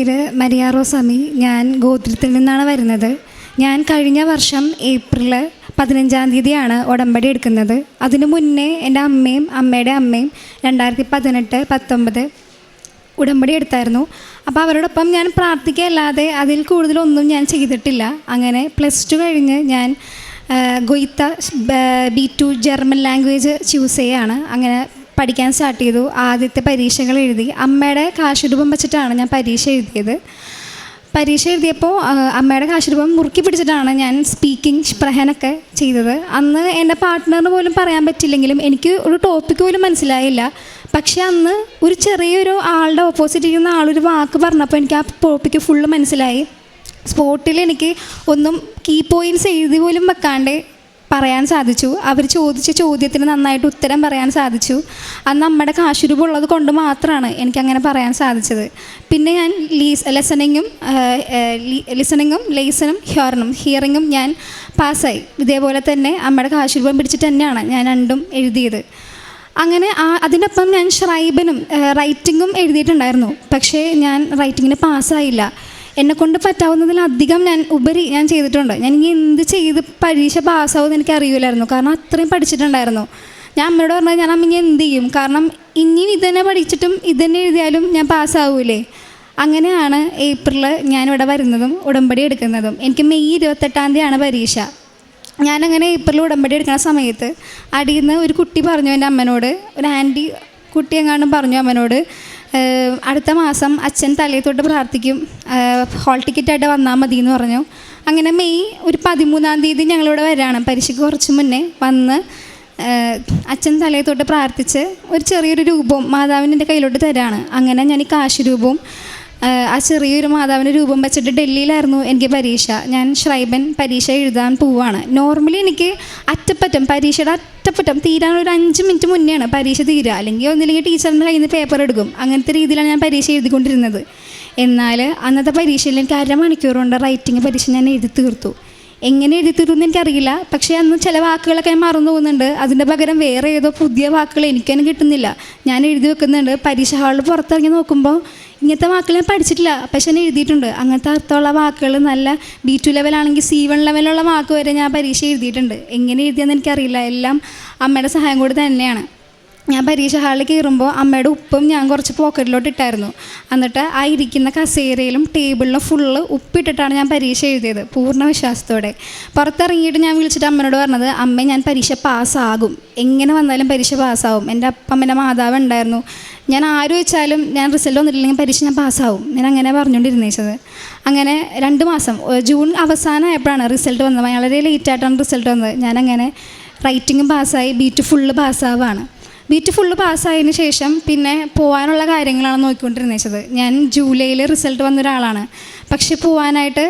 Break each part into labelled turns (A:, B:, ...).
A: പേര് മരിയ റോസാമി. ഞാൻ ഗോത്രത്തിൽ നിന്നാണ് വരുന്നത്. ഞാൻ കഴിഞ്ഞ വർഷം ഏപ്രിൽ 15-ാം തീയതിയാണ് ഉടമ്പടി എടുക്കുന്നത്. അതിനു മുന്നേ എൻ്റെ അമ്മയും അമ്മയുടെ അമ്മയും 2018-19 ഉടമ്പടി എടുത്തായിരുന്നു. അപ്പോൾ അവരോടൊപ്പം ഞാൻ പ്രാർത്ഥിക്കുകയല്ലാതെ അതിൽ കൂടുതലൊന്നും ഞാൻ ചെയ്തിട്ടില്ല. അങ്ങനെ +2 കഴിഞ്ഞ് ഞാൻ ഗോയിത്ത B2 ജർമ്മൻ ലാംഗ്വേജ് ചൂസ് ചെയ്യുകയാണ്. അങ്ങനെ പഠിക്കാൻ സ്റ്റാർട്ട് ചെയ്തു. ആദ്യത്തെ പരീക്ഷകൾ എഴുതി. അമ്മയുടെ കാശുരൂപം വെച്ചിട്ടാണ് ഞാൻ പരീക്ഷ എഴുതിയത്. പരീക്ഷ എഴുതിയപ്പോൾ അമ്മയുടെ കാശുരൂപം മുറുക്കി പിടിച്ചിട്ടാണ് ഞാൻ സ്പ്രഹനൊക്കെ ചെയ്തത്. അന്ന് എൻ്റെ പാർട്ട്ണറിന് പോലും പറയാൻ പറ്റില്ലെങ്കിലും എനിക്ക് ഒരു ടോപ്പിക്ക് പോലും മനസ്സിലായില്ല. പക്ഷേ അന്ന് ഒരു ചെറിയൊരു ആളുടെ ഓപ്പോസിറ്റ് ഇരിക്കുന്ന ആളൊരു വാക്ക് പറഞ്ഞപ്പോൾ എനിക്ക് ആ ടോപ്പിക്ക് ഫുള്ള് മനസ്സിലായി. സ്പോട്ടിൽ എനിക്ക് ഒന്നും കീ പോയിൻറ്റ്സ് എഴുതി പോലും വെക്കാണ്ട് പറയാൻ സാധിച്ചു. അവർ ചോദിച്ച ചോദ്യത്തിന് നന്നായിട്ട് ഉത്തരം പറയാൻ സാധിച്ചു. അന്ന് നമ്മുടെ കാശുരൂപം ഉള്ളത് കൊണ്ട് മാത്രമാണ് എനിക്കങ്ങനെ പറയാൻ സാധിച്ചത്. പിന്നെ ഞാൻ ലിസണിങ്ങും ലേസനും ഹിയറിങ്ങും ഞാൻ പാസ്സായി. ഇതേപോലെ തന്നെ അമ്മയുടെ കാശുരൂപം പിടിച്ചിട്ട് തന്നെയാണ് ഞാൻ രണ്ടും എഴുതിയത്. അങ്ങനെ അതിനൊപ്പം ഞാൻ റൈറ്റിങ്ങും എഴുതിയിട്ടുണ്ടായിരുന്നു. പക്ഷേ ഞാൻ റൈറ്റിങ്ങിന് പാസ്സായില്ല. എന്നെക്കൊണ്ട് പറ്റാവുന്നതിലധികം ഞാൻ ചെയ്തിട്ടുണ്ട്. ഞാൻ ഇനി എന്ത് ചെയ്ത് പരീക്ഷ പാസ്സാവുമെന്ന് എനിക്ക് അറിയില്ലായിരുന്നു. കാരണം അത്രയും പഠിച്ചിട്ടുണ്ടായിരുന്നു. ഞാൻ അമ്മയോട് പറഞ്ഞത് ഞാൻ അമ്മ എന്ത് ചെയ്യും, കാരണം ഇനി ഇതന്നെ പഠിച്ചിട്ടും ഇതന്നെ എഴുതിയാലും ഞാൻ പാസ്സാവൂലേ. അങ്ങനെയാണ് ഏപ്രിൽ ഞാനിവിടെ വരുന്നതും ഉടമ്പടി എടുക്കുന്നതും. എനിക്ക് മെയ് 28-ാം തീയതിയാണ് പരീക്ഷ. ഞാനങ്ങനെ ഏപ്രിൽ ഉടമ്പടി എടുക്കുന്ന സമയത്ത് അടിയിൽ നിന്ന് ഒരു കുട്ടി പറഞ്ഞു എൻ്റെ അമ്മനോട്, ഒരു ആൻറ്റി കുട്ടി എങ്ങാണ്ടും പറഞ്ഞു അമ്മനോട്, അടുത്ത മാസം അച്ഛൻ തലയിൽ തൊട്ട് പ്രാർത്ഥിക്കും, ഹോൾ ടിക്കറ്റായിട്ട് വന്നാൽ മതി എന്ന് പറഞ്ഞു. അങ്ങനെ മെയ് 13-ാം തീയതി ഞങ്ങളിവിടെ വരികയാണ്. പരീക്ഷയ്ക്ക് കുറച്ച് മുന്നേ വന്ന് അച്ഛൻ തലയിൽ തൊട്ട് പ്രാർത്ഥിച്ച് ഒരു ചെറിയൊരു രൂപവും മാതാവിൻ്റെ എൻ്റെ കയ്യിലോട്ട് തരാണ്. അങ്ങനെ ഞാൻ ഈ കാശുരൂപവും ആ ചെറിയൊരു മാതാവിൻ്റെ രൂപം വെച്ചിട്ട് ഡൽഹിയിലായിരുന്നു എനിക്ക് പരീക്ഷ. ഞാൻ ശ്രൈബൻ പരീക്ഷ എഴുതാൻ പോവുകയാണ്. നോർമലി എനിക്ക് പരീക്ഷയുടെ അറ്റപ്പറ്റം തീരാൻ ഒരു 5 മിനിറ്റ് മുന്നെയാണ് പരീക്ഷ തീരുക. ഒന്നില്ലെങ്കിൽ ടീച്ചറിൻ്റെ കയ്യിൽ നിന്ന് പേപ്പർ എടുക്കും. അങ്ങനത്തെ രീതിയിലാണ് ഞാൻ പരീക്ഷ എഴുതിക്കൊണ്ടിരുന്നത്. എന്നാൽ അന്നത്തെ പരീക്ഷയിൽ എനിക്ക് 1/2 മണിക്കൂർ കൊണ്ട് റൈറ്റിംഗ് പരീക്ഷ ഞാൻ എഴുതി തീർത്തു. എങ്ങനെ എഴുതി തീർത്തു എന്ന് എനിക്കറിയില്ല. പക്ഷേ അന്ന് ചില വാക്കുകളൊക്കെ ഞാൻ മറന്നു പോകുന്നുണ്ട്. അതിൻ്റെ പകരം വേറെ ഏതോ പുതിയ വാക്കുകൾ എനിക്കതിന് കിട്ടുന്നില്ല. ഞാൻ എഴുതി വെക്കുന്നുണ്ട്. പരീക്ഷ ഹാളിൽ പുറത്തിറങ്ങി നോക്കുമ്പോൾ ഇങ്ങനത്തെ വാക്കുകൾ ഞാൻ പഠിച്ചിട്ടില്ല, പക്ഷെ ഞാൻ എഴുതിയിട്ടുണ്ട്. അങ്ങനത്തെ അർത്ഥമുള്ള വാക്കുകൾ, നല്ല B2 ലെവലാണെങ്കിൽ C1 ലെവലുള്ള വാക്ക് വരെ ഞാൻ പരീക്ഷ എഴുതിയിട്ടുണ്ട്. എങ്ങനെ എഴുതിയെന്ന് എനിക്കറിയില്ല. എല്ലാം അമ്മയുടെ സഹായം കൂടി തന്നെയാണ്. ഞാൻ പരീക്ഷ ഹാളിൽ കയറുമ്പോൾ അമ്മയുടെ ഉപ്പും ഞാൻ കുറച്ച് പോക്കറ്റിലോട്ട് ഇട്ടായിരുന്നു. എന്നിട്ട് ആ ഇരിക്കുന്ന കസേരയിലും ടേബിളിലും ഫുള്ള് ഉപ്പിട്ടിട്ടാണ് ഞാൻ പരീക്ഷ എഴുതിയത്, പൂർണ്ണ വിശ്വാസത്തോടെ. പുറത്തിറങ്ങിയിട്ട് ഞാൻ വിളിച്ചിട്ട് അമ്മയോട് പറഞ്ഞത്, അമ്മ ഞാൻ പരീക്ഷ പാസ്സാകും, എങ്ങനെ വന്നാലും പരീക്ഷ പാസ്സാവും. എൻ്റെ അമ്മൻ്റെ മാതാവ് ഉണ്ടായിരുന്നു. ഞാൻ ആര് വെച്ചാലും ഞാൻ റിസൾട്ട് വന്നിട്ടില്ലെങ്കിൽ പരീക്ഷ ഞാൻ പാസ്സാവും. ഞാൻ അങ്ങനെ പറഞ്ഞുകൊണ്ടിരുന്നേച്ചത്. അങ്ങനെ 2 മാസം ജൂൺ അവസാനമായപ്പോഴാണ് റിസൾട്ട് വന്നത്. വളരെ ലേറ്റായിട്ടാണ് റിസൾട്ട് വന്നത്. ഞാനങ്ങനെ റൈറ്റിങ്ങും പാസ്സായി, B2 ഫുള്ള് പാസ്സാവാണ്. B2 ഫുള്ള് പാസ്സായതിന് ശേഷം പിന്നെ പോകാനുള്ള കാര്യങ്ങളാണ് നോക്കിക്കൊണ്ടിരുന്നത്. ഞാൻ ജൂലൈയിൽ റിസൾട്ട് വന്ന ഒരാളാണ്. പക്ഷേ പോകാനായിട്ട്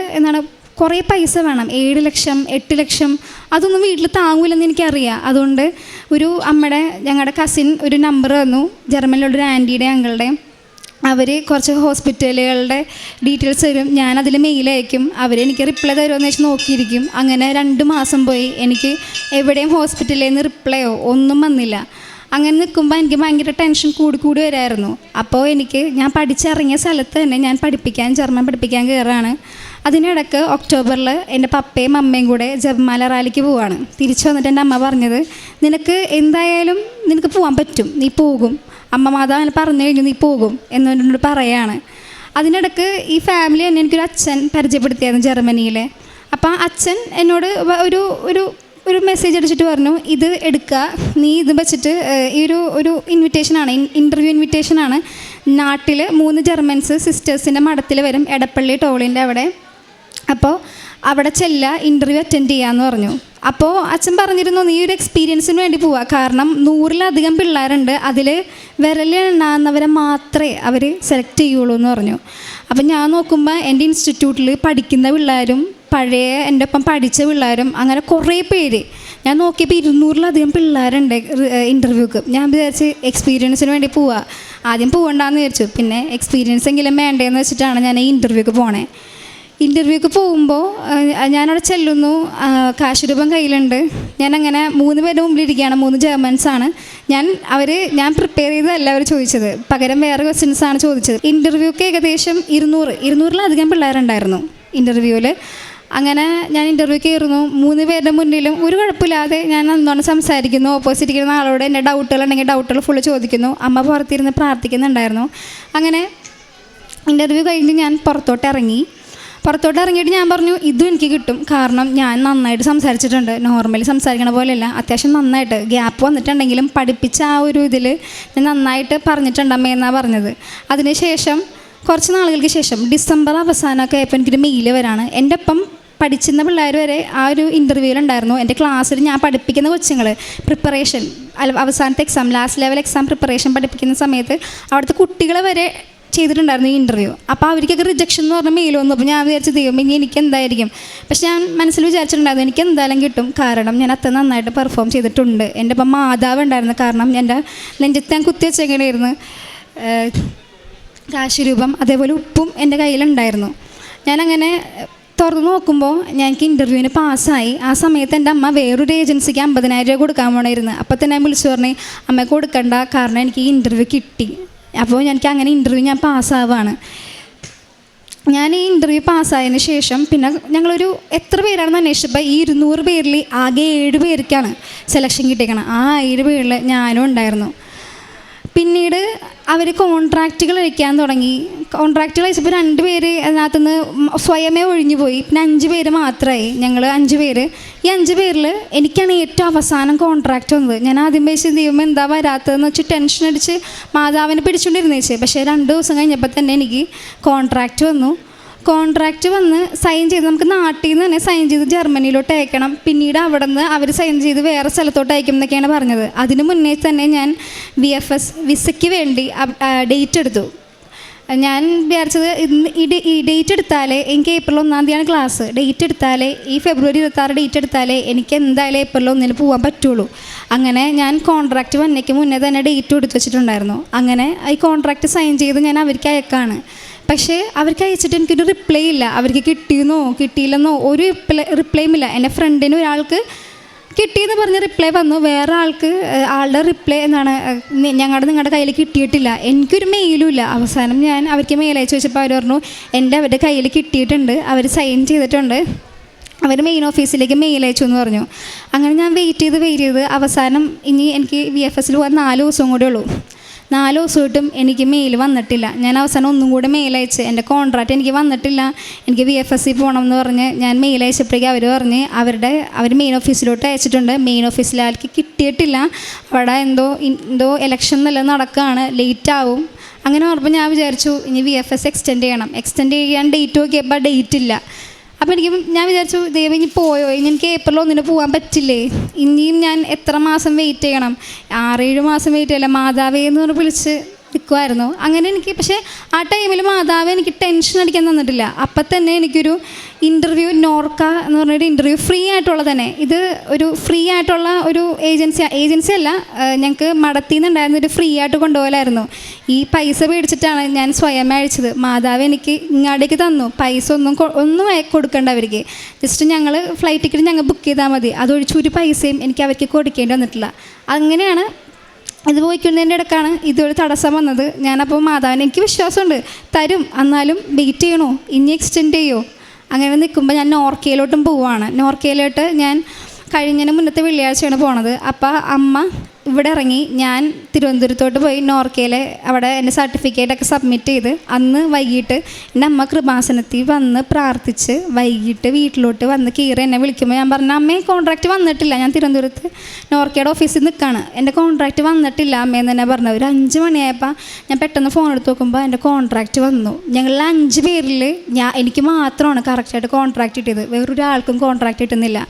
A: കുറേ പൈസ വേണം. 7 ലക്ഷം 8 ലക്ഷം അതൊന്നും വീട്ടിൽ താങ്ങൂലെന്ന് എനിക്കറിയാം. അതുകൊണ്ട് ഞങ്ങളുടെ കസിൻ ഒരു നമ്പർ തന്നു, ജർമ്മനിലുള്ളൊരു ആൻറ്റിയുടെ അങ്കിളുടെ. അവർ കുറച്ച് ഹോസ്പിറ്റലുകളുടെ ഡീറ്റെയിൽസ് തരും. ഞാനതിൽ മെയിൽ അയക്കും. അവരെനിക്ക് റിപ്ലൈ തരുമെന്ന് വെച്ച് നോക്കിയിരിക്കും. അങ്ങനെ 2 മാസം പോയി. എനിക്ക് എവിടെയും ഹോസ്പിറ്റലിൽ നിന്ന് റിപ്ലൈയോ ഒന്നും വന്നില്ല. അങ്ങനെ നിൽക്കുമ്പോൾ എനിക്ക് ഭയങ്കര ടെൻഷൻ കൂടി വരായിരുന്നു. അപ്പോൾ ഞാൻ പഠിച്ചിറങ്ങിയ സ്ഥലത്ത് തന്നെ ഞാൻ ജർമ്മൻ പഠിപ്പിക്കാൻ കയറുകയാണ്. അതിനിടയ്ക്ക് ഒക്ടോബറിൽ എൻ്റെ പപ്പയും അമ്മയും കൂടെ ജപമാല റാലിക്ക് പോവുകയാണ്. തിരിച്ചു വന്നിട്ട് എൻ്റെ അമ്മ പറഞ്ഞത്, നിനക്ക് എന്തായാലും പോകാൻ പറ്റും, നീ പോകും, അമ്മ മാതാവ് പറഞ്ഞു കഴിഞ്ഞു നീ പോകും എന്നോട് പറയുകയാണ്. അതിനിടയ്ക്ക് ഈ ഫാമിലി തന്നെ എനിക്കൊരു അച്ഛൻ പരിചയപ്പെടുത്തിയായിരുന്നു ജർമ്മനിയിലെ. അപ്പോൾ അച്ഛൻ എന്നോട് ഒരു മെസ്സേജ് അടിച്ചിട്ട് പറഞ്ഞു, ഇത് എടുക്കുക, നീ ഇത് വെച്ചിട്ട് ഒരു ഇൻവിറ്റേഷനാണ്, ഇൻ്റർവ്യൂ ഇൻവിറ്റേഷനാണ്. നാട്ടിൽ 3 ജർമ്മൻസ് സിസ്റ്റേഴ്സിൻ്റെ മഠത്തിൽ വരും, എടപ്പള്ളി ടോളിൻ്റെ അവിടെ. അപ്പോൾ അവിടെ ഇൻ്റർവ്യൂ അറ്റൻഡ് ചെയ്യാമെന്ന് പറഞ്ഞു. അപ്പോൾ അച്ഛൻ പറഞ്ഞിരുന്നു, നീ ഒരു എക്സ്പീരിയൻസിന് വേണ്ടി പോവുക, കാരണം 100-ലധികം പിള്ളേരുണ്ട്, അതിൽ വിരലെണ്ണാവുന്നവരെ മാത്രമേ അവർ സെലക്ട് ചെയ്യുള്ളൂ എന്ന് പറഞ്ഞു. അപ്പം ഞാൻ നോക്കുമ്പോൾ എൻ്റെ ഇൻസ്റ്റിറ്റ്യൂട്ടിൽ പഠിക്കുന്ന പിള്ളേരും പഴയ എൻ്റെ ഒപ്പം പഠിച്ച പിള്ളേരും അങ്ങനെ കുറേ പേര്, ഞാൻ നോക്കിയപ്പോൾ 200-ലധികം പിള്ളേരുണ്ട് ഇൻ്റർവ്യൂക്ക്. ഞാൻ വിചാരിച്ച് എക്സ്പീരിയൻസിന് വേണ്ടി പോവുക, ആദ്യം പോകണ്ടെന്ന് വിചാരിച്ചു. പിന്നെ എക്സ്പീരിയൻസ് എങ്കിലും വേണ്ടതെന്ന് വെച്ചിട്ടാണ് ഞാൻ ഈ ഇൻ്റർവ്യൂക്ക് പോണേ. ഇൻ്റർവ്യൂക്ക് പോകുമ്പോൾ ഞാനവിടെ ചെല്ലുന്നു, കാശ് രൂപം കയ്യിലുണ്ട്. ഞാനങ്ങനെ 3 പേരുടെ മുമ്പിലിരിക്കുകയാണ്. 3 ജർമ്മൻസാണ്. ഞാൻ പ്രിപ്പയർ ചെയ്തതല്ല അവർ ചോദിച്ചത്, പകരം വേറെ ക്വസ്റ്റ്യൻസാണ് ചോദിച്ചത്. ഇൻ്റർവ്യൂക്ക് ഏകദേശം 200-ലധികം പിള്ളേരുണ്ടായിരുന്നു ഇൻ്റർവ്യൂവിൽ. അങ്ങനെ ഞാൻ ഇൻ്റർവ്യൂ കയറുന്നു. 3 പേരുടെ മുന്നിലും ഒരു കുഴപ്പമില്ലാതെ ഞാൻ നന്നാണ് സംസാരിക്കുന്നു. ഓപ്പോസിറ്റ് ഇരിക്കുന്ന ആളോട് എൻ്റെ ഡൗട്ടുകളുണ്ടെങ്കിൽ ഡൗട്ടുകൾ ഫുള്ള് ചോദിക്കുന്നു. അമ്മ പുറത്തിരുന്ന് പ്രാർത്ഥിക്കുന്നുണ്ടായിരുന്നു. അങ്ങനെ ഇൻ്റർവ്യൂ കഴിഞ്ഞ് ഞാൻ പുറത്തോട്ട് ഇറങ്ങിയിട്ട് ഞാൻ പറഞ്ഞു, ഇതും എനിക്ക് കിട്ടും. കാരണം ഞാൻ നന്നായിട്ട് സംസാരിച്ചിട്ടുണ്ട്. നോർമലി സംസാരിക്കണ പോലെയല്ല, അത്യാവശ്യം നന്നായിട്ട് ഗ്യാപ്പ് വന്നിട്ടുണ്ടെങ്കിലും പഠിപ്പിച്ച ആ ഒരു ഇതിൽ ഞാൻ നന്നായിട്ട് പറഞ്ഞിട്ടുണ്ട് അമ്മയെന്നാണ് പറഞ്ഞത്. അതിനുശേഷം കുറച്ച് നാളുകൾക്ക് ശേഷം ഡിസംബർ അവസാനമൊക്കെ ആയപ്പോൾ എനിക്കൊരു മെയിൽ വരാണ്. എൻ്റെ ഒപ്പം പഠിച്ചിരുന്ന പിള്ളേർ വരെ ആ ഒരു ഇൻ്റർവ്യൂവിലുണ്ടായിരുന്നു. എൻ്റെ ക്ലാസ്സിൽ ഞാൻ പഠിപ്പിക്കുന്ന കൊച്ചുങ്ങൾ പ്രിപ്പറേഷൻ അവസാനത്തെ exam, last level exam preparation പഠിപ്പിക്കുന്ന സമയത്ത് അവിടുത്തെ കുട്ടികളെ വരെ ചെയ്തിട്ടുണ്ടായിരുന്നു ഈ ഇൻ്റർവ്യൂ. അപ്പോൾ അവർക്കൊക്കെ റിജക്ഷൻ എന്ന് പറഞ്ഞ മെയിൽ വന്നു. അപ്പോൾ ഞാൻ വിചാരിച്ചു, ദൈവം ഇനി എനിക്ക് എന്തായിരിക്കും. പക്ഷെ ഞാൻ മനസ്സിൽ വിചാരിച്ചിട്ടുണ്ടായിരുന്നു എനിക്ക് എന്തായാലും കിട്ടും. കാരണം ഞാൻ അത്ര നന്നായിട്ട് പെർഫോം ചെയ്തിട്ടുണ്ട്. എൻ്റെ ഒപ്പം മാതാവ് ഉണ്ടായിരുന്നു. കാരണം എൻ്റെ നെഞ്ചത്ത് ഞാൻ കുത്തി വെച്ചെങ്ങനെയായിരുന്നു കാശ് രൂപം, അതേപോലെ ഉപ്പും എൻ്റെ കയ്യിലുണ്ടായിരുന്നു. ഞാനങ്ങനെ തുറന്ന് നോക്കുമ്പോൾ എനിക്ക് ഇൻ്റർവ്യൂവിന് പാസ്സായി. ആ സമയത്ത് എൻ്റെ അമ്മ വേറൊരു ഏജൻസിക്ക് 50,000 രൂപ കൊടുക്കാൻ പോണമായിരുന്നു. അപ്പോൾ തന്നെ ഞാൻ വിളിച്ചു പറഞ്ഞു, അമ്മ കൊടുക്കണ്ട, കാരണം എനിക്ക് ഈ ഇൻ്റർവ്യൂ കിട്ടി. അപ്പോൾ എനിക്ക് അങ്ങനെ ഇൻ്റർവ്യൂ ഞാൻ പാസ്സാവാണ്. ഞാൻ ഈ ഇൻ്റർവ്യൂ പാസ്സായതിന് ശേഷം പിന്നെ ഞങ്ങളൊരു എത്ര പേരാണെന്ന് അന്വേഷിച്ചപ്പോൾ ഈ 200 പേരിൽ ആകെ 7 പേർക്കാണ് സെലക്ഷൻ കിട്ടിയേക്കണം. ആ 7 പേരിൽ ഞാനും ഉണ്ടായിരുന്നു. പിന്നീട് അവർ കോൺട്രാക്റ്റുകൾ അയക്കാൻ തുടങ്ങി. കോൺട്രാക്റ്റുകൾ അയച്ചപ്പോൾ 2 പേര് അതിനകത്തുനിന്ന് സ്വയമേ ഒഴിഞ്ഞു പോയി. പിന്നെ 5 പേര് മാത്രമായി. ഞങ്ങൾ 5 പേര്. ഈ 5 പേരിൽ എനിക്കാണ് ഏറ്റവും അവസാനം കോൺട്രാക്റ്റ് വന്നത്. ഞാൻ ആദ്യം പേശി ദൈവം എന്താ വരാത്തതെന്ന് വെച്ച് ടെൻഷൻ അടിച്ച് മാതാവിനെ പിടിച്ചുകൊണ്ടിരുന്നേച്ച്. പക്ഷേ 2 ദിവസം കഴിഞ്ഞപ്പോൾ തന്നെ എനിക്ക് കോൺട്രാക്റ്റ് വന്നു. കോൺട്രാക്റ്റ് വന്ന് സൈൻ ചെയ്ത് നമുക്ക് നാട്ടിൽ നിന്ന് തന്നെ സൈൻ ചെയ്ത് ജർമ്മനിയിലോട്ട് അയക്കണം. പിന്നീട് അവിടെ നിന്ന് അവർ സൈൻ ചെയ്ത് വേറെ സ്ഥലത്തോട്ട് അയക്കും എന്നൊക്കെയാണ് പറഞ്ഞത്. അതിന് മുന്നേ തന്നെ ഞാൻ VFS വിസയ്ക്ക് വേണ്ടി ഡേറ്റ് എടുത്തു. ഞാൻ വിചാരിച്ചത് ഈ ഡേറ്റ് എടുത്താലേ എനിക്ക് ഏപ്രിൽ 1-ാം തീയതിയാണ് ക്ലാസ്. ഡേറ്റ് എടുത്താലേ ഈ ഫെബ്രുവരി 26 ഡേറ്റ് എടുത്താലേ എനിക്ക് എന്തായാലും ഏപ്രിൽ 1-ന് പോകാൻ പറ്റുള്ളൂ. അങ്ങനെ ഞാൻ കോൺട്രാക്റ്റ് വന്നേക്ക് മുന്നേ തന്നെ ഡേറ്റ് എടുത്ത് വെച്ചിട്ടുണ്ടായിരുന്നു. അങ്ങനെ ഈ കോൺട്രാക്റ്റ് സൈൻ ചെയ്ത് ഞാൻ അവർക്ക് അയക്കാണ്. പക്ഷേ അവർക്ക് അയച്ചിട്ട് എനിക്കൊരു റിപ്ലൈ ഇല്ല. അവർക്ക് കിട്ടിയെന്നോ കിട്ടിയില്ലെന്നോ ഒരു റിപ്ലൈയും ഇല്ല. എൻ്റെ ഫ്രണ്ടിന് ഒരാൾക്ക് കിട്ടിയെന്ന് പറഞ്ഞ് റിപ്ലൈ വന്നു, വേറെ ആളുടെ റിപ്ലൈ എന്താണ് നിങ്ങളുടെ കയ്യിൽ കിട്ടിയിട്ടില്ല. എനിക്കൊരു മെയിലും ഇല്ല. അവസാനം ഞാൻ അവർക്ക് മെയിൽ അയച്ചു വെച്ചപ്പോൾ അവർ പറഞ്ഞു അവരുടെ കയ്യിൽ കിട്ടിയിട്ടുണ്ട്, അവർ സൈൻ ചെയ്തിട്ടുണ്ട്, അവർ മെയിൻ ഓഫീസിലേക്ക് മെയിൽ അയച്ചു എന്ന് പറഞ്ഞു. അങ്ങനെ ഞാൻ വെയിറ്റ് ചെയ്ത് അവസാനം ഇനി എനിക്ക് VFSൽ പോകാൻ 4 ദിവസം കൂടെ ഉള്ളൂ. 4 ദിവസമായിട്ടും എനിക്ക് മെയിൽ വന്നിട്ടില്ല. ഞാൻ അവസാനം ഒന്നും കൂടെ മെയിൽ അയച്ച് എൻ്റെ കോൺട്രാക്റ്റ് എനിക്ക് വന്നിട്ടില്ല, എനിക്ക് VFSൽ പോകണം എന്ന് പറഞ്ഞ് ഞാൻ മെയിൽ അയച്ചപ്പോഴേക്കും അവർ പറഞ്ഞ് അവർ മെയിൻ ഓഫീസിലോട്ട് അയച്ചിട്ടുണ്ട്, മെയിൻ ഓഫീസിൽ ആൾക്ക് കിട്ടിയിട്ടില്ല, അവിടെ എന്തോ ഇലക്ഷൻ നല്ല നടക്കുകയാണ്, ലേറ്റ് ആവും. അങ്ങനെ പറഞ്ഞപ്പോൾ ഞാൻ വിചാരിച്ചു ഇനി VFS എക്സ്റ്റെൻഡ് ചെയ്യാൻ ഡേറ്റ് നോക്കിയപ്പോൾ ഡേറ്റ് ഇല്ല. അപ്പോൾ ഞാൻ വിചാരിച്ചു ദൈവം ഇനി പോയോ, ഇനി എനിക്ക് ഏപ്രിൽ 1-ന് പോകാൻ പറ്റില്ലേ, ഇനിയും ഞാൻ എത്ര മാസം വെയിറ്റ് ചെയ്യണം, 6-7 മാസം വെയിറ്റ് ചെയ്യല്ല, മാതാവേ എന്ന് പറഞ്ഞ് വിളിച്ച് നിൽക്കുമായിരുന്നു. അങ്ങനെ എനിക്ക് പക്ഷേ ആ ടൈമിൽ മാതാവ് എനിക്ക് ടെൻഷൻ അടിക്കാൻ തന്നിട്ടില്ല. അപ്പം തന്നെ എനിക്കൊരു ഇൻ്റർവ്യൂ നോർക്ക എന്ന് പറഞ്ഞൊരു ഇൻ്റർവ്യൂ ഫ്രീ ആയിട്ടുള്ള തന്നെ, ഇത് ഒരു ഫ്രീ ആയിട്ടുള്ള ഒരു ഏജൻസി അല്ല, ഞങ്ങൾക്ക് മടത്തിൽ നിന്നുണ്ടായിരുന്നൊരു ഫ്രീ ആയിട്ട് കൊണ്ടുപോകലായിരുന്നു. ഈ പൈസ മേടിച്ചിട്ടാണ് ഞാൻ സ്വയം അയച്ചത്. മാതാവ് എനിക്ക് ഇങ്ങോട്ടേക്ക് തന്നു. പൈസ ഒന്നും കൊടുക്കേണ്ട അവർക്ക്, ജസ്റ്റ് ഞങ്ങൾ ഫ്ലൈറ്റ് ടിക്കറ്റ് ഞങ്ങൾ ബുക്ക് ചെയ്താൽ മതി. അതൊഴിച്ച് ഒരു പൈസയും എനിക്ക് അവർക്ക് കൊടുക്കേണ്ടി വന്നിട്ടില്ല. അങ്ങനെയാണ് ഇത് പോയിക്കുന്നതിൻ്റെ ഇടയ്ക്കാണ് ഇതൊരു തടസ്സം വന്നത്. ഞാനപ്പോൾ മാതാവിന് എനിക്ക് വിശ്വാസമുണ്ട് തരും, എന്നാലും വെയിറ്റ് ചെയ്യണോ, ഇനി എക്സ്റ്റെൻഡ് ചെയ്യുമോ. അങ്ങനെ നിൽക്കുമ്പോൾ ഞാൻ നോർക്കയിലോട്ടും പോവുകയാണ്. നോർക്കയിലോട്ട് ഞാൻ കഴിഞ്ഞതിന് മുന്നത്തെ വെള്ളിയാഴ്ചയാണ് പോണത്. അപ്പോൾ അമ്മ ഇവിടെ ഇറങ്ങി, ഞാൻ തിരുവനന്തപുരത്തോട്ട് പോയി നോർക്കയിലെ അവിടെ എൻ്റെ സർട്ടിഫിക്കറ്റൊക്കെ സബ്മിറ്റ് ചെയ്ത് അന്ന് വൈകിട്ട് എൻ്റെ അമ്മ കൃപാസനത്തിൽ വന്ന് പ്രാർത്ഥിച്ച് വൈകിട്ട് വീട്ടിലോട്ട് വന്ന് കീറി എന്നെ വിളിക്കുമ്പോൾ ഞാൻ പറഞ്ഞു, അമ്മേ കോൺട്രാക്റ്റ് വന്നിട്ടില്ല, ഞാൻ തിരുവനന്തപുരത്ത് നോർക്കയുടെ ഓഫീസിൽ നിൽക്കുകയാണ്, എൻ്റെ കോൺട്രാക്റ്റ് വന്നിട്ടില്ല അമ്മയെന്ന് തന്നെ പറഞ്ഞു. ഒരു 5 മണിയായപ്പോൾ ഞാൻ പെട്ടെന്ന് ഫോൺ എടുത്ത് നോക്കുമ്പോൾ എൻ്റെ കോൺട്രാക്റ്റ് വന്നു. ഞങ്ങൾ 5 പേരിൽ എനിക്ക് മാത്രമാണ് കറക്റ്റായിട്ട് കോൺട്രാക്റ്റ് കിട്ടിയത്, വേറൊരാൾക്കും കോൺട്രാക്റ്റ് കിട്ടുന്നില്ല.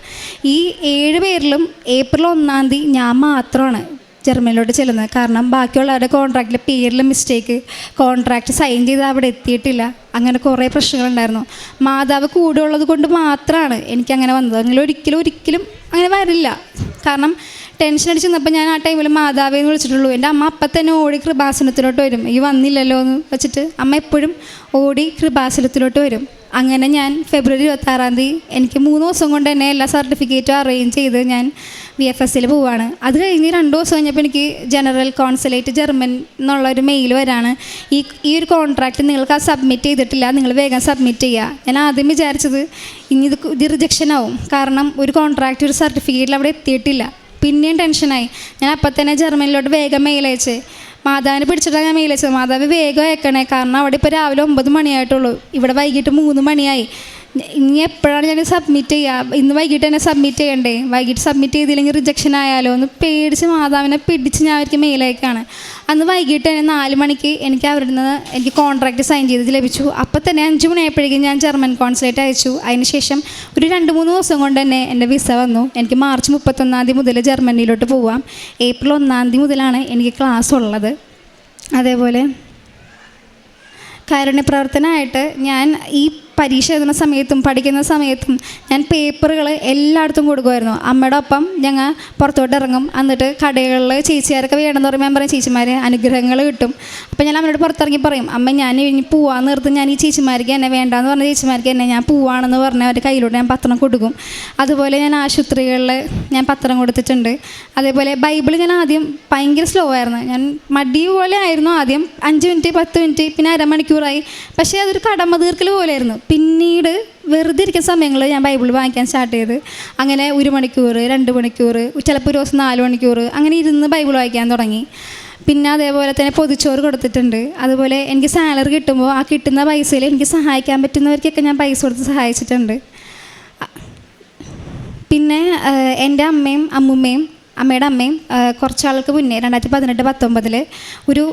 A: ഈ 7 പേരിലും ഏപ്രിൽ 1-ാം തീയതി ഞാൻ മാത്രമാണ് ജർമ്മനിലോട്ട് ചെല്ലുന്നത്. കാരണം ബാക്കിയുള്ളവരുടെ കോൺട്രാക്റ്റിലെ പേരിൽ മിസ്റ്റേക്ക്, കോൺട്രാക്റ്റ് സൈൻ ചെയ്ത് അവിടെ എത്തിയിട്ടില്ല, അങ്ങനെ കുറേ പ്രശ്നങ്ങളുണ്ടായിരുന്നു. മാതാവ് കൂടെ ഉള്ളത് കൊണ്ട് മാത്രമാണ് എനിക്കങ്ങനെ വന്നത്. അങ്ങനെ ഒരിക്കലും അങ്ങനെ വരില്ല. കാരണം ടെൻഷൻ അടിച്ച് നിന്നപ്പോൾ ഞാൻ ആ ടൈമിൽ മാതാവേന്ന് വിളിച്ചിട്ടുള്ളൂ. എൻ്റെ അമ്മ അപ്പം തന്നെ ഓടി കൃപാസനത്തിലോട്ട് വരും. ഈ വന്നില്ലല്ലോ എന്ന് വെച്ചിട്ട് അമ്മ എപ്പോഴും ഓടി കൃപാസനത്തിലോട്ട് വരും. അങ്ങനെ ഞാൻ ഫെബ്രുവരി 26 എനിക്ക് 3 ദിവസം കൊണ്ട് തന്നെ എല്ലാ സർട്ടിഫിക്കറ്റും അറേഞ്ച് ചെയ്ത് ഞാൻ VFSൽ പോവുകയാണ്. അത് കഴിഞ്ഞ് 2 ദിവസം കഴിഞ്ഞപ്പോൾ എനിക്ക് ജനറൽ കോൺസുലേറ്റ് ജർമ്മൻ എന്നുള്ളൊരു മെയിൽ വരാണ്, ഈ ഒരു കോൺട്രാക്റ്റ് നിങ്ങൾക്ക് സബ്മിറ്റ് ചെയ്തിട്ടില്ല, നിങ്ങൾ വേഗം സബ്മിറ്റ് ചെയ്യുക. ഞാൻ ആദ്യം വിചാരിച്ചത് ഇനി ഇത് റിജക്ഷൻ ആവും, കാരണം ഒരു കോൺട്രാക്റ്റ് ഒരു സർട്ടിഫിക്കറ്റിൽ അവിടെ എത്തിയിട്ടില്ല. പിന്നെയും ടെൻഷനായി. ഞാൻ അപ്പം തന്നെ ജർമ്മനിലോട്ട് വേഗം മെയിൽ അയച്ച് മാതാവിനെ പിടിച്ചിട്ടാണ് ഞാൻ മെയിൽ അയച്ചത്. മാതാവ് വേഗം അയക്കണേ, കാരണം അവിടെ ഇപ്പോൾ രാവിലെ 9 മണിയായിട്ടുള്ളൂ, ഇവിടെ വൈകിട്ട് 3 മണിയായി. ഇനി എപ്പോഴാണ് ഞാൻ സബ്മിറ്റ് ചെയ്യുക? ഇന്ന് വൈകിട്ട് തന്നെ സബ്മിറ്റ് ചെയ്യണ്ടേ? വൈകിട്ട് സബ്മിറ്റ് ചെയ്തില്ലെങ്കിൽ റിജക്ഷൻ ആയാലോ എന്ന് പേടിച്ച് മാതാവിനെ പിടിച്ച് ഞാൻ അവർക്ക് മെയിൽ അയക്കുകയാണ്. അന്ന് വൈകിട്ട് തന്നെ 4 മണിക്ക് എനിക്ക് അവരുടെ നിന്ന് എനിക്ക് കോൺട്രാക്റ്റ് സൈൻ ചെയ്ത് ലഭിച്ചു. അപ്പോൾ തന്നെ 5 മണിയായപ്പോഴേക്കും ഞാൻ ജർമ്മൻ കോൺസുലേറ്റ് അയച്ചു. അതിനുശേഷം ഒരു 2-3 ദിവസം കൊണ്ട് തന്നെ എൻ്റെ വിസ വന്നു. എനിക്ക് മാർച്ച് 31 മുതൽ ജർമ്മനിയിലോട്ട് പോവാം. ഏപ്രിൽ 1 മുതലാണ് എനിക്ക് ക്ലാസ് ഉള്ളത്. അതേപോലെ കാരുണ്യപ്രവർത്തനമായിട്ട് ഞാൻ ഈ പരീക്ഷ എഴുതുന്ന സമയത്തും പഠിക്കുന്ന സമയത്തും ഞാൻ പേപ്പറുകൾ എല്ലായിടത്തും കൊടുക്കുമായിരുന്നു. അമ്മയുടെ ഒപ്പം ഞങ്ങൾ പുറത്തോട്ട് ഇറങ്ങും. എന്നിട്ട് കടകളിൽ ചേച്ചിമാരൊക്കെ വേണമെന്ന് പറയുമ്പോൾ ഞാൻ പറയും, ചേച്ചിമാരെ അനുഗ്രഹങ്ങൾ കിട്ടും. അപ്പോൾ ഞാൻ അമ്മയോട് പുറത്തിറങ്ങി പറയും, അമ്മ ഞാൻ ഇനി പോവാന്ന് നിർത്തും, ഞാൻ ഈ ചേച്ചിമാർക്ക് എന്നെ വേണ്ടാന്ന് പറഞ്ഞ ചേച്ചിമാർക്ക് എന്നെ ഞാൻ പോവാണെന്ന് പറഞ്ഞാൽ അവരുടെ കയ്യിലൂടെ ഞാൻ പത്രം കൊടുക്കും. അതുപോലെ ഞാൻ ആശുപത്രികളിൽ ഞാൻ പത്രം കൊടുത്തിട്ടുണ്ട്. അതേപോലെ ബൈബിൾ ഞാൻ ആദ്യം ഭയങ്കര സ്ലോ ആയിരുന്നു, ഞാൻ മടി പോലെ ആയിരുന്നു. ആദ്യം 5 മിനിറ്റ് 10 മിനിറ്റ് പിന്നെ അരമണിക്കൂറായി. പക്ഷേ അതൊരു കടമ തീർക്കൽ പോലെയായിരുന്നു. പിന്നീട് വെറുതെ ഇരിക്കുന്ന സമയങ്ങളിൽ ഞാൻ ബൈബിൾ വാങ്ങിക്കാൻ സ്റ്റാർട്ട് ചെയ്ത് അങ്ങനെ 1 മണിക്കൂർ 2 മണിക്കൂർ ചിലപ്പോൾ ഒരു ദിവസം 4 മണിക്കൂർ അങ്ങനെ ഇരുന്ന് ബൈബിൾ വായിക്കാൻ തുടങ്ങി. പിന്നെ അതേപോലെ തന്നെ പൊതിച്ചോറ് കൊടുത്തിട്ടുണ്ട്. അതുപോലെ എനിക്ക് സാലറി കിട്ടുമ്പോൾ ആ കിട്ടുന്ന പൈസയിൽ എനിക്ക് സഹായിക്കാൻ പറ്റുന്നവർക്കൊക്കെ ഞാൻ പൈസ കൊടുത്ത് സഹായിച്ചിട്ടുണ്ട്. പിന്നെ എൻ്റെ അമ്മയും അമ്മുമ്മയും അമ്മയുടെ അമ്മയും കുറച്ചാൾക്ക് മുന്നേ 2018-19 ഒരു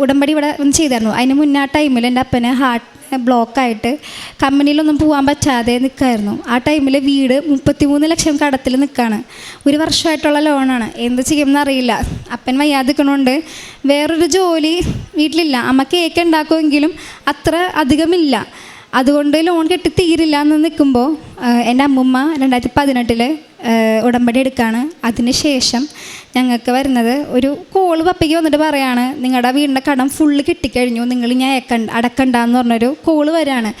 A: ഉടമ്പടി ഇവിടെ ചെയ്തായിരുന്നു. അതിന് മുന്നേ ആ ടൈമിൽ എൻ്റെ അപ്പന് ഹാർട്ട് ബ്ലോക്കായിട്ട് കമ്പനിയിലൊന്നും പോകാൻ പറ്റാതെ നിൽക്കുമായിരുന്നു. ആ ടൈമിൽ വീട് 33 ലക്ഷം കടത്തിൽ നിൽക്കുകയാണ്. 1 വർഷമായിട്ടുള്ള ലോണാണ്. എന്ത് ചെയ്യുമെന്ന് അറിയില്ല. അപ്പൻ വയ്യാതിരിക്കണോണ്ട് വേറൊരു ജോലി വീട്ടിലില്ല. അമ്മ കേക്ക് ഉണ്ടാക്കുമെങ്കിലും അത്ര അധികമില്ല. അതുകൊണ്ട് ലോൺ കെട്ടി തീരില്ല എന്ന് നിൽക്കുമ്പോൾ എൻ്റെ അമ്മുമ്മ 2018 ഉടമ്പടി എടുക്കുകയാണ്. അതിന് ശേഷം ഞങ്ങൾക്ക് വരുന്നത് ഒരു കോള് പപ്പയ്ക്ക് വന്നിട്ട് പറയാണ്, നിങ്ങളുടെ വീടിൻ്റെ കടം ഫുള്ള് കിട്ടിക്കഴിഞ്ഞു, നിങ്ങൾ ഞാൻ അടക്കണ്ടെന്ന് പറഞ്ഞൊരു കോള് വരികയാണ്.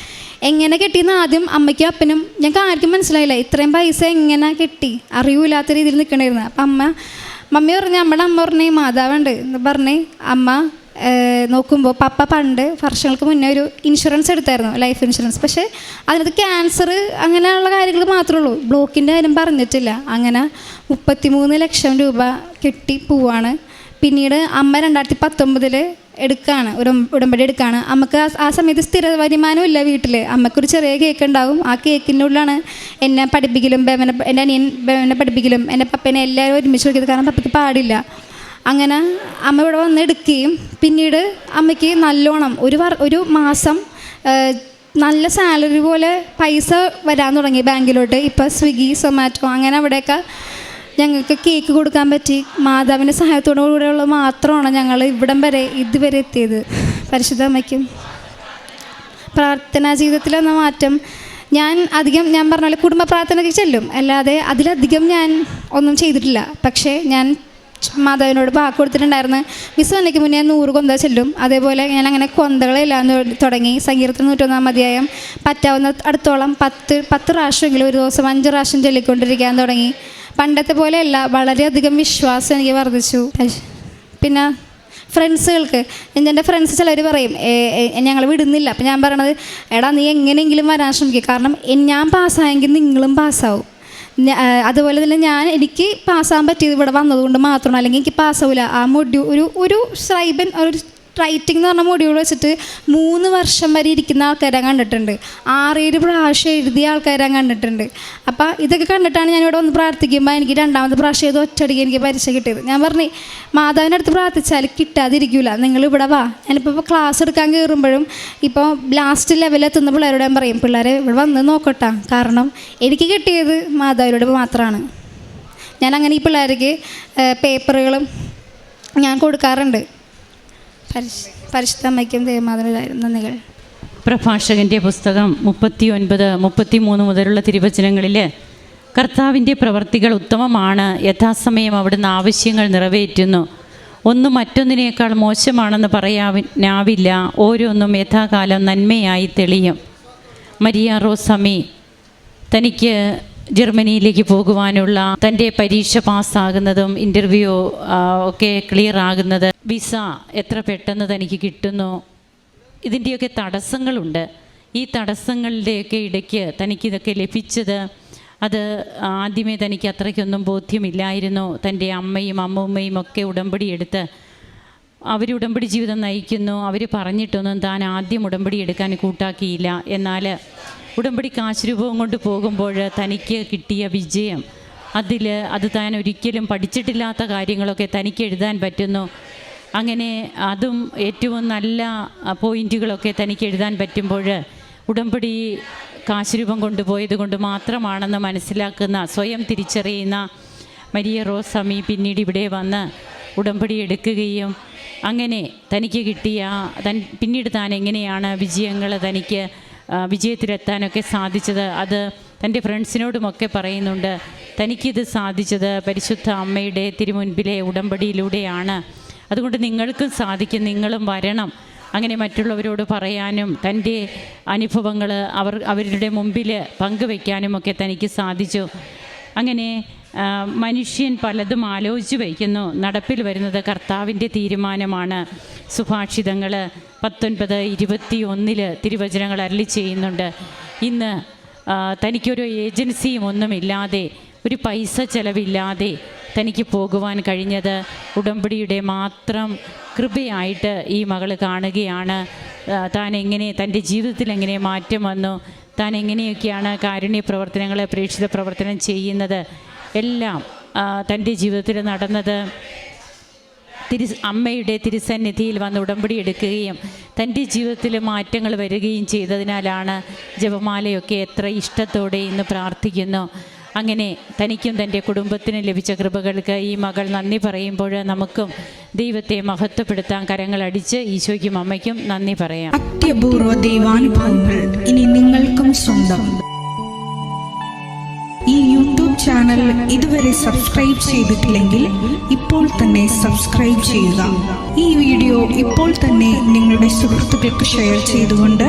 A: എങ്ങനെ കിട്ടിയെന്ന് ആദ്യം അമ്മയ്ക്കും അപ്പനും ഞങ്ങൾക്ക് ആർക്കും മനസ്സിലായില്ല. ഇത്രയും പൈസ എങ്ങനെ കിട്ടി അറിയൂലാത്ത രീതിയിൽ നിൽക്കണമായിരുന്നു. അപ്പം മമ്മി പറഞ്ഞു, അമ്മയുടെ അമ്മ പറഞ്ഞേ മാതാവുണ്ട് എന്ന് പറഞ്ഞേ. അമ്മ നോക്കുമ്പോൾ പപ്പ പണ്ട് വർഷങ്ങൾക്ക് മുന്നേ ഒരു ഇൻഷുറൻസ് എടുത്തായിരുന്നു, ലൈഫ് ഇൻഷുറൻസ്. പക്ഷേ അതിനകത്ത് ക്യാൻസർ അങ്ങനെയുള്ള കാര്യങ്ങൾ മാത്രമേ ഉള്ളൂ, ബ്ലോക്കിൻ്റെ കാര്യം പറഞ്ഞിട്ടില്ല. അങ്ങനെ 33 ലക്ഷം രൂപ കെട്ടി പോവാണ്. പിന്നീട് അമ്മ 2019 എടുക്കുകയാണ്, ഉടമ്പടി എടുക്കുകയാണ്. അമ്മക്ക് ആ സമയത്ത് സ്ഥിര വരുമാനം ഇല്ല വീട്ടിൽ. അമ്മക്കൊരു ചെറിയ കേക്ക് ഉണ്ടാവും. ആ കേക്കിൻ്റെ ഉള്ളിലാണ് എന്നെ പഠിപ്പിക്കലും എൻ്റെ അനിയൻ ബേവനെ പഠിപ്പിക്കലും എൻ്റെ പപ്പേനെ എല്ലാവരും ഒരുമിച്ച് നോക്കിയത്, കാരണം പപ്പയ്ക്ക് പാടില്ല. അങ്ങനെ അമ്മ ഇവിടെ വന്ന് എടുക്കുകയും പിന്നീട് അമ്മയ്ക്ക് നല്ലോണം ഒരു മാസം നല്ല സാലറി പോലെ പൈസ വരാൻ തുടങ്ങി ബാങ്കിലോട്ട്. ഇപ്പോൾ സ്വിഗ്ഗി സൊമാറ്റോ അങ്ങനെ അവിടെയൊക്കെ ഞങ്ങൾക്ക് കേക്ക് കൊടുക്കാൻ പറ്റി. മാതാവിൻ്റെ സഹായത്തോടു കൂടെയുള്ള മാത്രമാണ് ഞങ്ങൾ ഇതുവരെ എത്തിയത്. പരിശുദ്ധ അമ്മയ്ക്കും പ്രാർത്ഥനാ ജീവിതത്തിലെന്ന മാറ്റം ഞാൻ പറഞ്ഞ പോലെ കുടുംബ പ്രാർത്ഥനയ്ക്ക് ചെല്ലും, അല്ലാതെ അതിലധികം ഞാൻ ഒന്നും ചെയ്തിട്ടില്ല. പക്ഷേ ഞാൻ മാതാവിനോട് വാക്ക് കൊടുത്തിട്ടുണ്ടായിരുന്നു, വിസ എനിക്ക് മുന്നേ 100 കൊന്ത ചെല്ലും. അതേപോലെ ഞാൻ അങ്ങനെ കൊന്തകളെല്ലാം തുടങ്ങി. സങ്കീർത്തനം 101 അധ്യായം പറ്റാവുന്ന അടുത്തോളം 10 പ്രാവശ്യമെങ്കിലും ഒരു ദിവസം 5 പ്രാവശ്യം ചൊല്ലിക്കൊണ്ടിരിക്കാൻ തുടങ്ങി. പണ്ടത്തെ പോലെയല്ല, വളരെയധികം വിശ്വാസം എനിക്ക് വർദ്ധിച്ചു. പിന്നെ ഫ്രണ്ട്സുകൾക്ക് എൻ്റെ ഫ്രണ്ട്സ് ചിലർ പറയും ഞങ്ങൾ വിടുന്നില്ല. അപ്പം ഞാൻ പറയണത്, എടാ നീ എങ്ങനെയെങ്കിലും വരാൻ ശ്രമിക്കുക, കാരണം ഞാൻ പാസ്സായെങ്കിൽ നിങ്ങളും പാസ്സാവും. അതുപോലെ തന്നെ എനിക്ക് പാസ്സാകാൻ പറ്റിയത് ഇവിടെ വന്നതുകൊണ്ട് മാത്രമാണ്, അല്ലെങ്കിൽ എനിക്ക് പാസ്സാവില്ല. ആ ഒരു സ്ക്രൈബൻ ഒരു റൈറ്റിംഗ് എന്ന് പറഞ്ഞ മൊഡ്യൂൾ വെച്ചിട്ട് 3 വർഷം വരെ ഇരിക്കുന്ന ആൾക്കാരെ കണ്ടിട്ടുണ്ട്. 6-7 പ്രാവശ്യം എഴുതിയ ആൾക്കാരെ കണ്ടിട്ടുണ്ട്. അപ്പോൾ ഇതൊക്കെ കണ്ടിട്ടാണ് ഞാനിവിടെ വന്ന് പ്രാർത്ഥിക്കുമ്പോൾ എനിക്ക് 2ാമത്തെ പ്രാവശ്യം ചെയ്ത് ഒറ്റയടിക്ക് എനിക്ക് പരീക്ഷ കിട്ടിയത്. ഞാൻ പറഞ്ഞു, മാതാവിൻ്റെ അടുത്ത് പ്രാർത്ഥിച്ചാൽ കിട്ടാതിരിക്കില്ല, നിങ്ങൾ ഇവിടെ വാ. ഞാനിപ്പോൾ ക്ലാസ് എടുക്കാൻ കയറുമ്പോഴും ഇപ്പോൾ ലാസ്റ്റ് ലെവലെത്തുന്ന പിള്ളേരോട് ഞാൻ പറയും, പിള്ളേരെ ഇവിടെ വന്ന് നോക്കട്ടെ, കാരണം എനിക്ക് കിട്ടിയത് മാതാവിനോട് മാത്രമാണ്. ഞാൻ അങ്ങനെ ഈ പിള്ളേർക്ക് പേപ്പറുകളും ഞാൻ കൊടുക്കാറുണ്ട്. പരിശുദ്ധ അമ്മയ്ക്കും ദൈവമാതാവിനും നന്ദികൾ.
B: പ്രഭാഷകൻ്റെ പുസ്തകം 39-33 മുതലുള്ള തിരുവചനങ്ങളിൽ കർത്താവിൻ്റെ പ്രവർത്തികൾ ഉത്തമമാണ്, യഥാസമയം അവിടുന്ന് ആവശ്യങ്ങൾ നിറവേറ്റുന്നു, ഒന്നും മറ്റൊന്നിനേക്കാൾ മോശമാണെന്ന് പറയാനാവില്ല, ഓരോന്നും യഥാകാലം നന്മയായി തെളിയും. മരിയ റോസമ്മി തനിക്ക് ജർമ്മനിയിലേക്ക് പോകുവാനുള്ള തൻ്റെ പരീക്ഷ പാസ്സാകുന്നതും ഇൻ്റർവ്യൂ ഒക്കെ ക്ലിയർ ആകുന്നത്, വിസ എത്ര പെട്ടെന്ന് തനിക്ക് കിട്ടുന്നു, ഇതിൻ്റെയൊക്കെ തടസ്സങ്ങളുണ്ട്. ഈ തടസ്സങ്ങളുടെയൊക്കെ ഇടയ്ക്ക് തനിക്കിതൊക്കെ ലഭിച്ചത് അത് ആദ്യമേ തനിക്ക് അത്രയ്ക്കൊന്നും ബോധ്യമില്ലായിരുന്നു. തൻ്റെ അമ്മയും അമ്മൂമ്മയും ഒക്കെ ഉടമ്പടി എടുത്ത് അവർ ഉടമ്പടി ജീവിതം നയിക്കുന്നു. അവർ പറഞ്ഞിട്ടൊന്നും താൻ ആദ്യം ഉടമ്പടി എടുക്കാൻ കൂട്ടാക്കിയില്ല. എന്നാൽ ഉടമ്പടി കാശുരൂപവും കൊണ്ട് പോകുമ്പോൾ തനിക്ക് കിട്ടിയ വിജയം, അത് താൻ ഒരിക്കലും പഠിച്ചിട്ടില്ലാത്ത കാര്യങ്ങളൊക്കെ തനിക്ക് എഴുതാൻ പറ്റുന്നു. അങ്ങനെ അതും ഏറ്റവും നല്ല പോയിൻറ്റുകളൊക്കെ തനിക്ക് എഴുതാൻ പറ്റുമ്പോൾ ഉടമ്പടി കാശുരൂപം കൊണ്ടുപോയത് കൊണ്ട് മാത്രമാണെന്ന് മനസ്സിലാക്കുന്ന, സ്വയം തിരിച്ചറിയുന്ന മരിയ റോസമ്മി പിന്നീട് ഇവിടെ വന്ന് ഉടമ്പടി എടുക്കുകയും അങ്ങനെ തനിക്ക് കിട്ടിയ പിന്നീട് താൻ എങ്ങനെയാണ് തനിക്ക് വിജയത്തിലെത്താനൊക്കെ സാധിച്ചത്, അത് തൻ്റെ ഫ്രണ്ട്സിനോടുമൊക്കെ പറയുന്നുണ്ട്. തനിക്കിത് സാധിച്ചത് പരിശുദ്ധ അമ്മയുടെ തിരുമുൻപിലെ ഉടമ്പടിയിലൂടെയാണ്. അതുകൊണ്ട് നിങ്ങൾക്കും സാധിക്കും, നിങ്ങളും വരണം. അങ്ങനെ മറ്റുള്ളവരോട് പറയാനും തൻ്റെ അനുഭവങ്ങൾ അവരുടെ മുമ്പിൽ പങ്കുവയ്ക്കാനുമൊക്കെ തനിക്ക് സാധിച്ചു. അങ്ങനെ മനുഷ്യൻ പലതും ആലോചിച്ച് വയ്ക്കുന്നു, നടപ്പിൽ വരുന്നത് കർത്താവിൻ്റെ തീരുമാനമാണ്. സുഭാഷിതങ്ങൾ 19:21 തിരുവചനങ്ങൾ അരുളി ചെയ്യുന്നുണ്ട്. ഇന്ന് തനിക്കൊരു ഏജൻസിയും ഒന്നുമില്ലാതെ, ഒരു പൈസ ചെലവില്ലാതെ തനിക്ക് പോകുവാൻ കഴിഞ്ഞത് ഉടമ്പടിയുടെ മാത്രം കൃപയായിട്ട് ഈ മകൾ കാണുകയാണ്. താൻ എങ്ങനെ തൻ്റെ ജീവിതത്തിൽ എങ്ങനെ മാറ്റം വന്നു, താൻ എങ്ങനെയൊക്കെയാണ് കാരുണ്യ പ്രവർത്തനങ്ങൾ, പ്രേക്ഷിത പ്രവർത്തനം ചെയ്യുന്നത്, എല്ലാം തൻ്റെ ജീവിതത്തിൽ നടന്നത് അമ്മയുടെ തിരുസന്നിധിയിൽ വന്ന് ഉടമ്പടി എടുക്കുകയും തൻ്റെ ജീവിതത്തിൽ മാറ്റങ്ങൾ വരികയും ചെയ്തതിനാലാണ് ജപമാലയൊക്കെ എത്ര ഇഷ്ടത്തോടെ ഇന്ന് പ്രാർത്ഥിക്കുന്നു. അങ്ങനെ തനിക്കും തൻ്റെ കുടുംബത്തിനും ലഭിച്ച കൃപകൾക്ക് ഈ മകൾ നന്ദി പറയുമ്പോൾ നമുക്കും ദൈവത്തെ മഹത്വപ്പെടുത്താൻ കരങ്ങളടിച്ച് ഈശോയ്ക്കും അമ്മയ്ക്കും നന്ദി പറയാം.
C: അത്യപൂർവ ദൈവാനുഭവങ്ങൾ ഇനി നിങ്ങൾക്കും സ്വന്തം. ഈ യൂട്യൂബ് ചാനൽ ഇതുവരെ സബ്സ്ക്രൈബ് ചെയ്തിട്ടില്ലെങ്കിൽ ഇപ്പോൾ തന്നെ സബ്സ്ക്രൈബ് ചെയ്യുക. ഈ വീഡിയോ ഇപ്പോൾ തന്നെ നിങ്ങളുടെ സുഹൃത്തുക്കൾക്ക് ഷെയർ ചെയ്തുകൊണ്ട്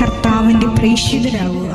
C: കർത്താവിൻ്റെ പ്രേക്ഷിതരാകുക.